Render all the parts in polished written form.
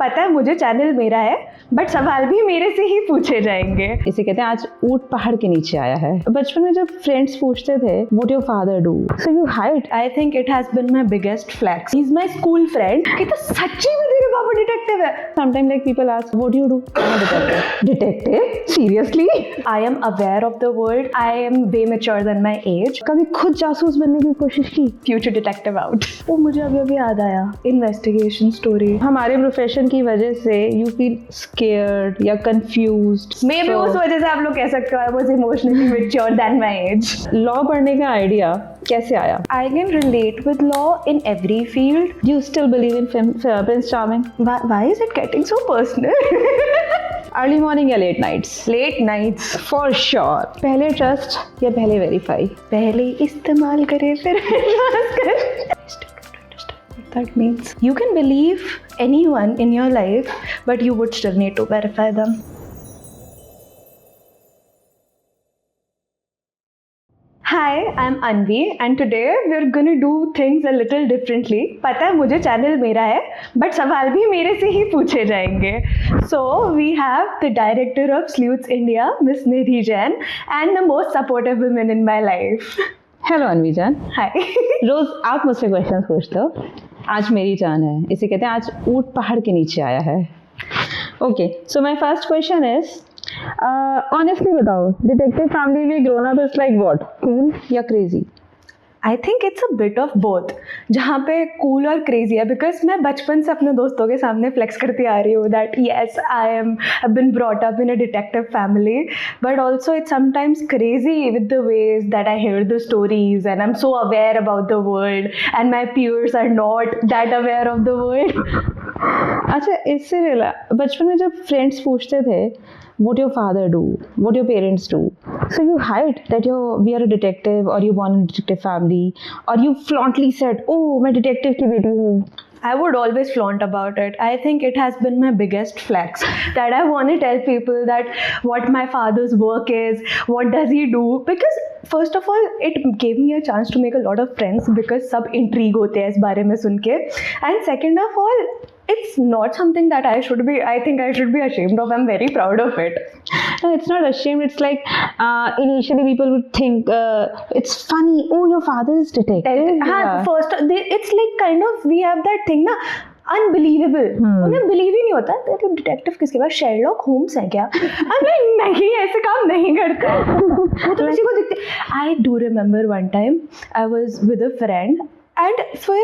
पता है मुझे चैनल मेरा है बट सवाल भी मेरे से ही पूछे जाएंगे। इसे कहते हैं आज ऊंट पहाड़ के नीचे आया है। बचपन में जब फ्रेंड्स पूछते थे what your father do, so you hide. I think it has been my biggest flex. He is my school friend. कि तो सच्ची में तेरे पापा डिटेक्टिव है। Sometime like people ask what do you do, detective. Detective seriously? I am aware of the world. I am way mature than my age. कभी खुद जासूस बनने की कोशिश की? Future detective out. वो मुझे अभी याद आया, इन्वेस्टिगेशन स्टोरी। हमारे प्रोफेशन की वजह से यू फील स्केयर्ड या कंफ्यूज्ड। मे बी उस वजह से आप लोग कह सकते हो I was emotionally mature than my age. Law पढ़ने का आइडिया कैसे आया? I can relate with law in every field. Do you still believe in Prince Charming? Why is it getting so personal? Early morning या late nights? Late nights. For sure. पहले trust या पहले verify? पहले इस्तेमाल करे फिर विश्वास करे। That means you can believe anyone in your life, but you would still need to verify them. Hi, I'm Anvi and today we're gonna do things a little differently. पता है मुझे चैनल मेरा है but सवाल भी मेरे से ही पूछे जाएंगे. So we have the director of Sleuths India, Miss Nidhi Jain, and the most supportive woman in my life. Hello Anvi जान। हाय। रोज आप मुझसे क्वेश्चंस पूछते हो, आज मेरी जान है। इसे कहते हैं आज ऊंट पहाड़ के नीचे आया है। Okay, so my first question is honestly बताओ, डिटेक्टिव फैमिली में grown up is like what, cool या crazy? I think it's a bit of both. जहाँ पे कूल और क्रेजी है बिकॉज मैं बचपन से अपने दोस्तों के सामने फ्लेक्स करती आ रही हूँ that yes I been brought up in a detective family, but also it's sometimes crazy with the ways that I hear the stories and I am so aware about the world and my peers are not that aware of the world. अच्छा, इससे बचपन में जब friends पूछते थे what your father do, what your parents do, so you hide that we are a detective or you born in a detective family, or you flauntly said oh मैं detective की बेटी हूँ? I would always flaunt about it. I think it has been my biggest flex that I want to tell people that what my father's work is, what does he do, because first of all it gave me a chance to make a lot of friends because सब intrigue होते हैं इस बारे में सुन के, and second of all it's not something that I think I should be ashamed of. I'm very proud of it. No, it's not ashamed. It's like initially people would think it's funny. Oh, your father is detective. First it's like kind of we have that thing ना, unbelievable. उन्हें believe ही नहीं होता तेरे detective किसके पास, Sherlock Holmes है क्या? नहीं, ऐसे काम नहीं करता। वो तो किसी को दिखते। I do remember one time I was with a friend and for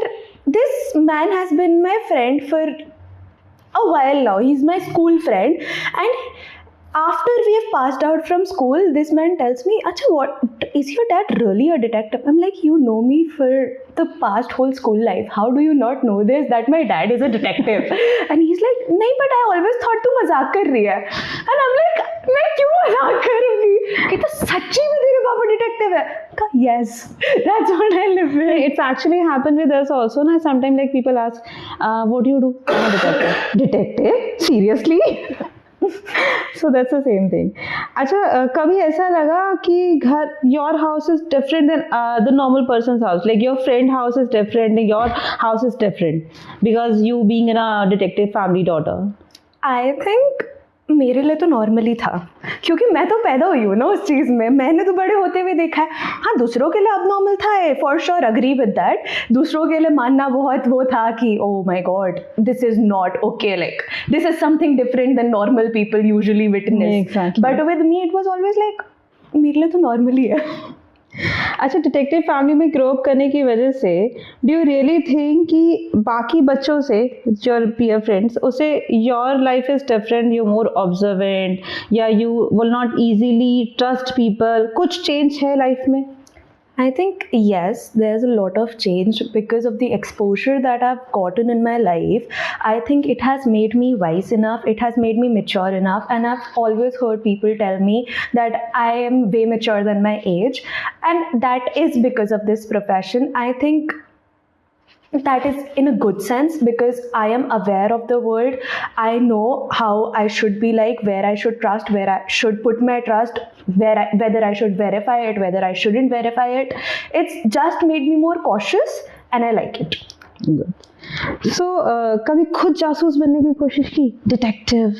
this man has been my friend for a while now. He's my school friend, and after we have passed out from school this man tells me, acha, what is your dad really a detective? I'm like, you know me for the past whole school life, how do you not know this that my dad is a detective? And he's like, nahi, but I always thought tu mazak kar rahi hai. And I'm like, मैं क्यों मजाक करूंगी? कहता सच्ची में तेरे पापा detective है? Yes, that's what I live with. It's actually happened with us also na. Sometimes like people ask what do you do? I'm a detective. Detective? Seriously? So that's the same thing. अच्छा, कभी ऐसा लगा कि घर your house is different than the normal person's house, like your friend house is different and your house is different because you being in a detective family daughter? I think मेरे लिए तो normally था क्योंकि मैं तो पैदा हुई हूँ ना उस चीज़ में, मैंने तो बड़े होते हुए देखा है। हाँ, दूसरों के लिए अब नॉर्मल था, for sure agree with that. दूसरों के लिए मानना बहुत वो था कि oh my god this is not okay, like this is something different than normal people usually witness, but with me it was always like मेरे लिए तो नॉर्मली है। अच्छा, डिटेक्टिव फैमिली में ग्रो अप करने की वजह से डू यू रियली थिंक कि बाकी बच्चों से, योर पीयर फ्रेंड्स, उसे your life is different, you more observant या you will not easily trust people, कुछ चेंज है लाइफ में? I think yes, there's a lot of change because of the exposure that I've gotten in my life. I think it has made me wise enough, it has made me mature enough, and I've always heard people tell me that I am way mature than my age, and that is because of this profession. I think that is in a good sense because I am aware of the world. I know how I should be like, where I should trust, where I should put my trust, whether I should verify it, whether I shouldn't verify it. It's just made me more cautious and I like it. Good. सो कभी खुद जासूस बनने की कोशिश की, detective,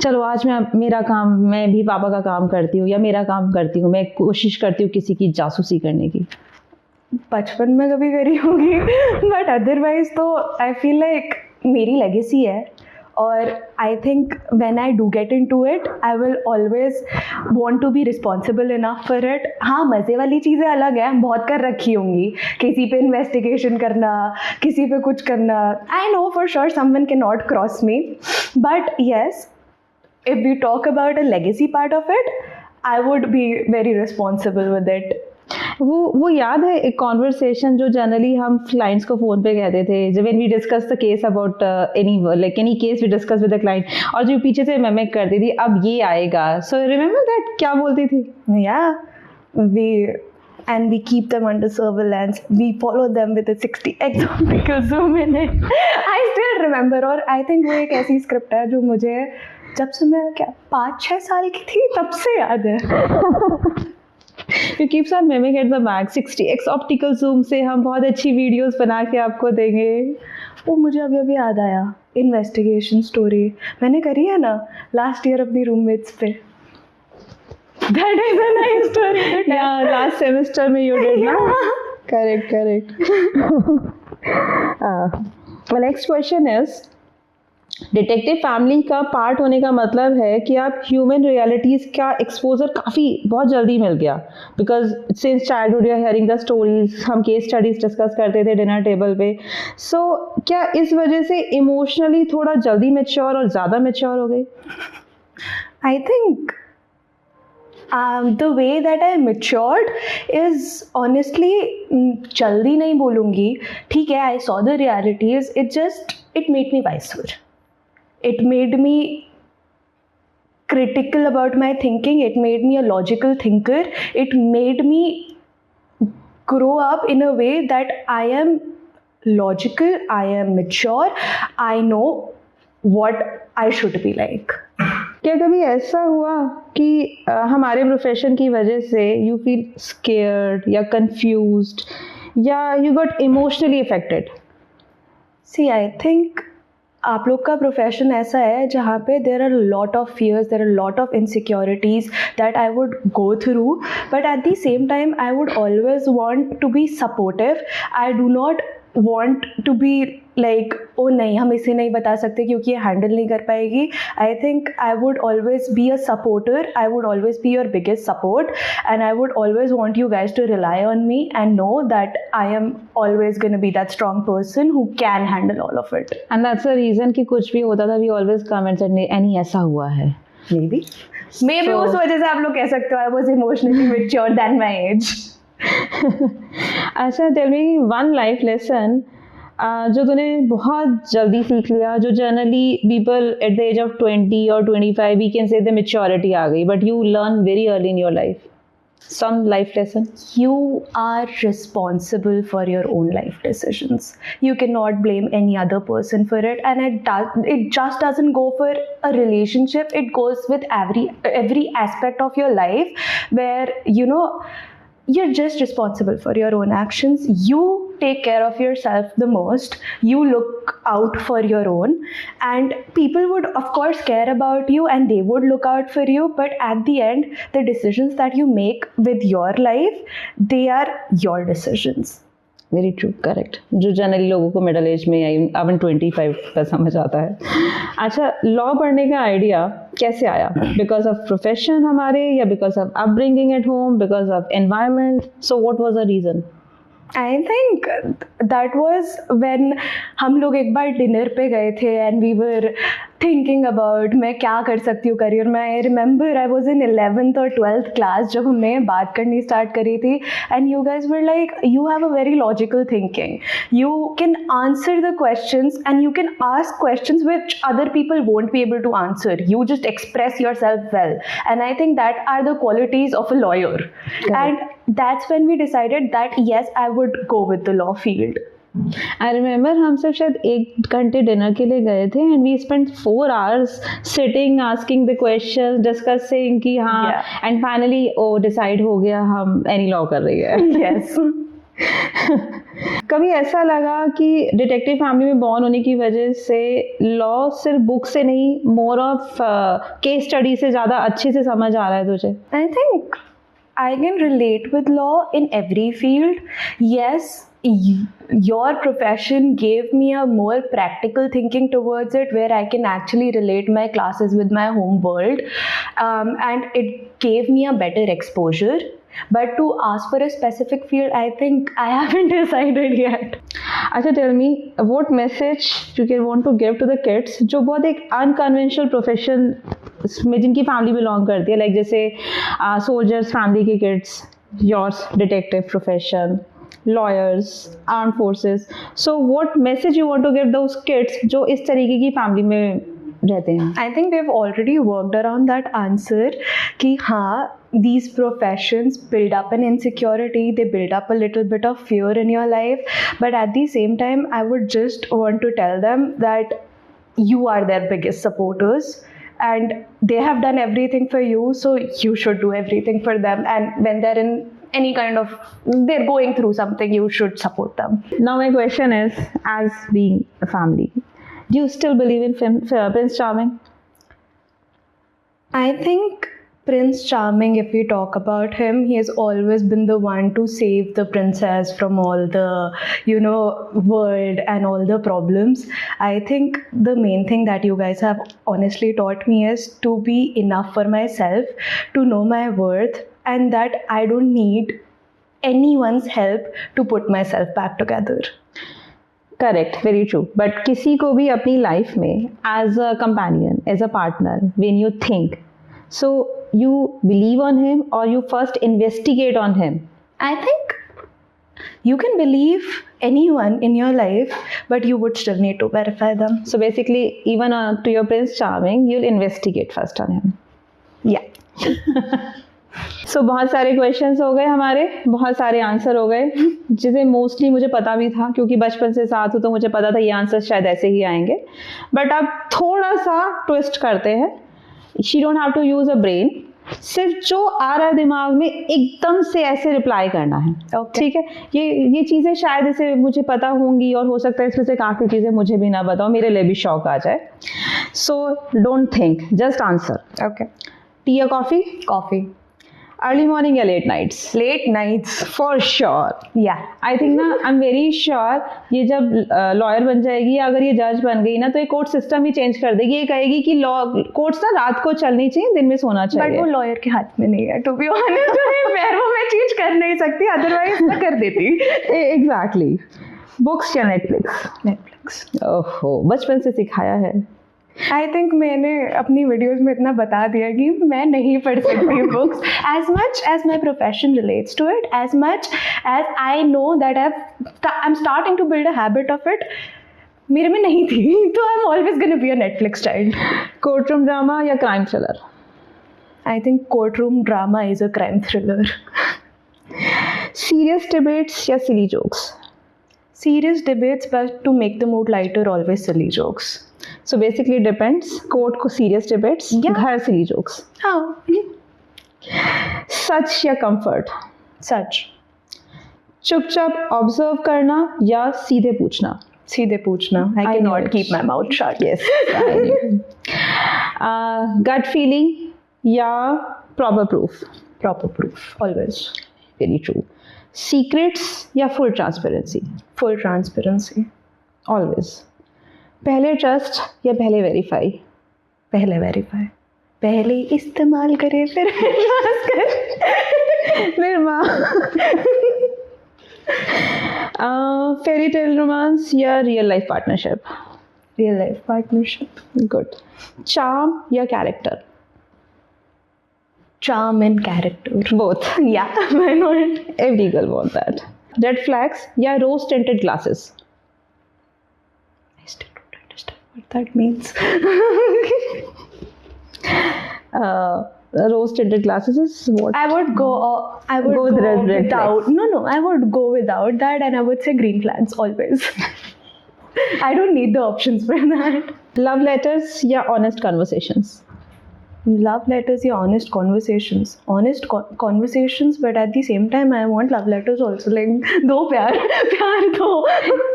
चलो आज मैं भी पापा का काम करती हूँ या मेरा काम करती हूँ, मैं कोशिश करती हूँ किसी की जासूसी करने की? बचपन में कभी करी होगी, बट अदरवाइज तो आई फील लाइक मेरी लेगेसी है, और I think when I do get into it I will always want to be responsible enough for it. हाँ, मज़े वाली चीज़ें अलग हैं, बहुत कर रखी होंगी, किसी पे इन्वेस्टिगेशन करना, किसी पे कुछ करना. I know for sure someone can not cross me, but yes, if we talk about a legacy part of it, I would be very responsible with it. वो याद है एक कॉन्वर्सेशन जो जनरली हम क्लाइंट्स को फोन पे कहते थे, जब when we discuss the case about any case we discuss with the client, और जो पीछे से मिमिक करती थी अब ये आएगा. सो रिमेंबर दैट, क्या बोलती थी? And we keep them under surveillance. We follow them with a 60x optical zoom in it. I still remember. और I think वो एक ऐसी स्क्रिप्ट है जो मुझे जब से मैं 5-6 साल की थी तब से याद है. You keep on mimic at the back. 60x optical zoom से हम बहुत अच्छी वीडियोस बना के आपको देंगे. वो मुझे अभी याद आया, इन्वेस्टिगेशन स्टोरी मैंने करी है ना लास्ट ईयर अपनी रूममेट्स पे. That is a nice story. Yeah, last semester में you did ना? Correct. My next question is, detective family का पार्ट होने का मतलब है कि आप ह्यूमन रियलिटीज़ का एक्सपोजर बहुत जल्दी मिल गया, because since childhood you are hearing the stories, हम केस स्टडीज डिस्कस करते थे डिनर टेबल पे. सो क्या इस वजह से इमोशनली थोड़ा जल्दी मैच्योर और ज़्यादा मैच्योर हो गई? I think the way that I matured is honestly, जल्दी नहीं बोलूँगी, ठीक है, I saw the realities, it made me wiser. It made me critical about my thinking. It made me a logical thinker. It made me grow up in a way that I am logical, I am mature, I know what I should be like. क्या कभी ऐसा हुआ कि हमारे profession की वजह से you feel scared या कंफ्यूज्ड या you got emotionally affected? See, I think आप लोग का प्रोफेशन ऐसा है जहाँ पे there are lot of fears, there are lot of insecurities that I would go through, but at the same time I would always want to be supportive. I do not want to be like, ओ नहीं हम इसे नहीं बता सकते क्योंकि ये handle नहीं कर पाएगी. I think I would always be a supporter, I would always be your biggest support, and I would always want you guys to rely on me and know that I am always gonna be that strong person who can handle all of it. And that's the reason कि कुछ भी होता था we always comment and any ऐसा हुआ है. May be उस वजह से आप लोग कह सकते हो I was emotionally mature then my age. अच्छा, tell me one life lesson जो तूने बहुत जल्दी सीख लिया, जो generally people at the age of 20 और 25 we can say the maturity आ गई, but you learn very early in your life. Some life lesson. You are responsible for your own life decisions. You cannot blame any other person for it, and it just doesn't go for a relationship. It goes with every aspect of your life, where you're just responsible for your own actions. You take care of yourself the most. You look out for your own, and people would of course care about you and they would look out for you, but at the end the decisions that you make with your life, they are your decisions. Very true, correct. जो generally लोगों को middle age में या oven 25 पर समझ आता है. अच्छा, लॉ पढ़ने का आइडिया कैसे आया? बिकॉज ऑफ प्रोफेशन हमारे, या because of upbringing at home, because of environment? So what was the reason? I think that was when हम लोग एक बार डिनर पे गए थे and we were thinking about मैं क्या कर सकती हूँ करियर में. I remember I was in 11th or 12th class जब हमने बात करनी स्टार्ट करी थी, and you guys were like, you have a very logical thinking. You can answer the questions and you can ask questions which other people won't be able to answer. You just express yourself well, and I think that are the qualities of a lawyer. Correct. And that's when we decided that yes, I would go with the law field. I remember हम सब शायद 1 घंटे dinner के लिए गए थे and we spent 4 hours sitting asking the questions, discussing कि हाँ, and finally decide हो गया हम any law कर रही है. Yes. कभी ऐसा लगा कि डिटेक्टिव फैमिली में बॉर्न होने की वजह से लॉ सिर्फ बुक से नहीं, मोर ऑफ केस स्टडी से ज़्यादा अच्छे से समझ आ रहा है तुझे? I think I can relate with law in every field. Yes, your profession gave me a more practical thinking towards it, where I can actually relate my classes with my home world, and it gave me a better exposure. But to ask for a specific field, I think I haven't decided yet. अच्छा, tell me what message you want to give to the kids जो बहुत एक unconventional profession में जिनकी family belong करती है, like जैसे soldiers family के kids, yours detective profession, lawyers, armed forces. So what message you want to give those kids जो इस तरीके की फैमिली में रहते हैं? I think we've already worked around that answer कि हाँ, these professions build up an insecurity, they build up a little bit of fear in your life, but at the same time I would just want to tell them that you are their biggest supporters and they have done everything for you, so you should do everything for them, and when they're in any kind of, they're going through something, you should support them. Now my question is, as being a family, do you still believe in Prince Charming? I think Prince Charming, if we talk about him, he has always been the one to save the princess from all the, world and all the problems. I think the main thing that you guys have honestly taught me is to be enough for myself, to know my worth, and that I don't need anyone's help to put myself back together. Correct, very true. But किसी को भी अपनी life में as a companion, as a partner, when you think, so you believe on him or you first investigate on him? I think you can believe anyone in your life, but you would still need to verify them. So basically, even to your Prince Charming, you'll investigate first on him. Yeah. So बहुत सारे questions हो गए हमारे, बहुत सारे answer हो गए, जिसे मोस्टली मुझे पता भी था क्योंकि बचपन से साथ हूँ, तो मुझे पता था ये आंसर शायद ऐसे ही आएंगे. बट अब थोड़ा सा ट्विस्ट करते हैं. She don't have to use a brain, सिर्फ जो आ रहा है दिमाग में एकदम से ऐसे रिप्लाई करना है. ठीक है? ये चीज़ें शायद ऐसे मुझे पता होंगी और हो सकता है इसमें से काफ़ी चीज़ें मुझे भी ना बताओ, मेरे लिए भी शौक आ जाए. So don't think, just answer. Okay. Tea या कॉफ़ी? Coffee. अर्ली मॉर्निंग या late nights? Late nights. For sure. Yeah. I think ना, आई एम वेरी श्योर ये जब लॉयर बन जाएगी या अगर ये जज बन गई ना, तो ये कोर्ट सिस्टम ही चेंज कर देगी. ये कहेगी कि लॉ कोर्ट्स ना रात को चलनी चाहिए, दिन में सोना चाहिए. बट वो लॉयर के हाथ में नहीं है, टू बी ऑनेस्ट. वो मैं चेंज कर नहीं सकती, अदरवाइज मैं कर देती. एग्जैक्टली. बुक्स या नेटफ्लिक्स? नेटफ्लिक्स. ओहो, बचपन से सिखाया है. आई थिंक मैंने अपनी वीडियोस में इतना बता दिया कि मैं नहीं पढ़ सकती books. As much as my profession relates to it, as much as I know that I am starting to build a habit of it, मेरे में नहीं थी, तो I am always gonna be a Netflix child. Court room drama या crime thriller? I think court room drama is a crime thriller. Serious debates या silly jokes? Serious debates, but to make the mood lighter, always silly jokes. So basically depends. Court को serious debates, घर silly jokes. हाँ. सच या comfort? सच. चुपचाप observe करना या सीधे पूछना? सीधे पूछना. I cannot keep my mouth shut. Yes. Gut feeling या proper proof? Proper proof, always. Very true. Secrets या full transparency? Full transparency. Always. पहले ट्रस्ट या पहले वेरीफाई? पहले वेरीफाई. पहले इस्तेमाल करे फिर विश्वास करे. मेरे माँ. फेरी टेल रोमांस या real life partnership? Real life partnership. Good. Charm या character? Charm and character. Both. Yeah, why not? Every girl wants that. Red flags या rose tinted glasses? I still don't understand what that means. Rose tinted glasses is what? I would go with red without. flags. No, I would go without that, and I would say green flags always. I don't need the options for that. Love letters या honest conversations? Love letters या honest conversations. Honest conversations, but at the same time I want love letters also. Like दो प्यार दो.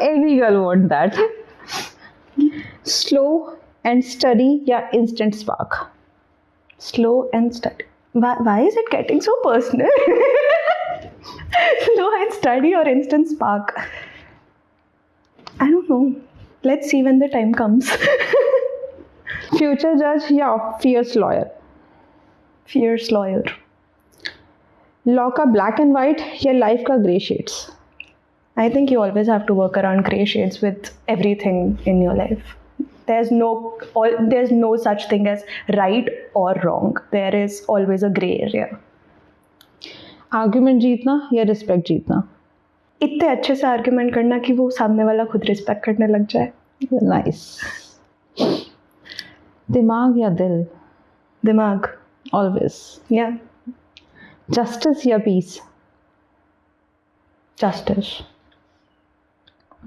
Every girl want that. Slow and steady या instant spark? Slow and steady. Why is it getting so personal? Slow and steady or instant spark? I don't know. Let's see when the time comes. Future judge या fierce lawyer? Fierce lawyer. Law का black and white या life का grey shades? I think you always have to work around grey shades with everything in your life. There's no such thing as right or wrong. There is always a grey area. Argument जीतना या respect जीतना? इतने अच्छे से argument करना कि वो सामने वाला खुद रिस्पेक्ट करने लग जाए. Nice. दिमाग या दिल? दिमाग. Always. Yeah. Justice या peace? Justice.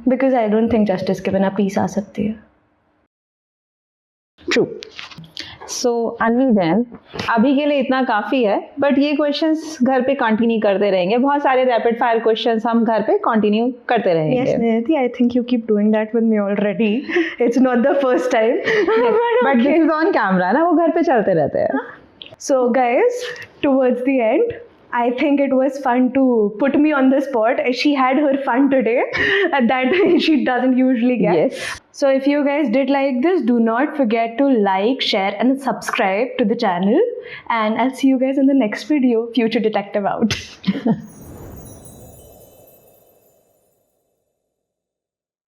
Because I don't think justice के बिना peace आ सकती है. True. So अन्वी जैन, अभी के लिए इतना काफ़ी है, बट ये क्वेश्चंस घर पे कंटिन्यू करते रहेंगे. बहुत सारे रैपिड फायर क्वेश्चंस हम घर पे कंटिन्यू करते रहेंगे. Yes, Nidhi, I think you keep doing that with me already. It's not the first time. But this is on camera ना, वो घर पे चलते रहते हैं. So guys, towards the end, I think it was fun to put me on the spot. She had her fun today that she doesn't usually get. Yes. So if you guys did like this, do not forget to like, share and subscribe to the channel. And I'll see you guys in the next video. Future Detective out.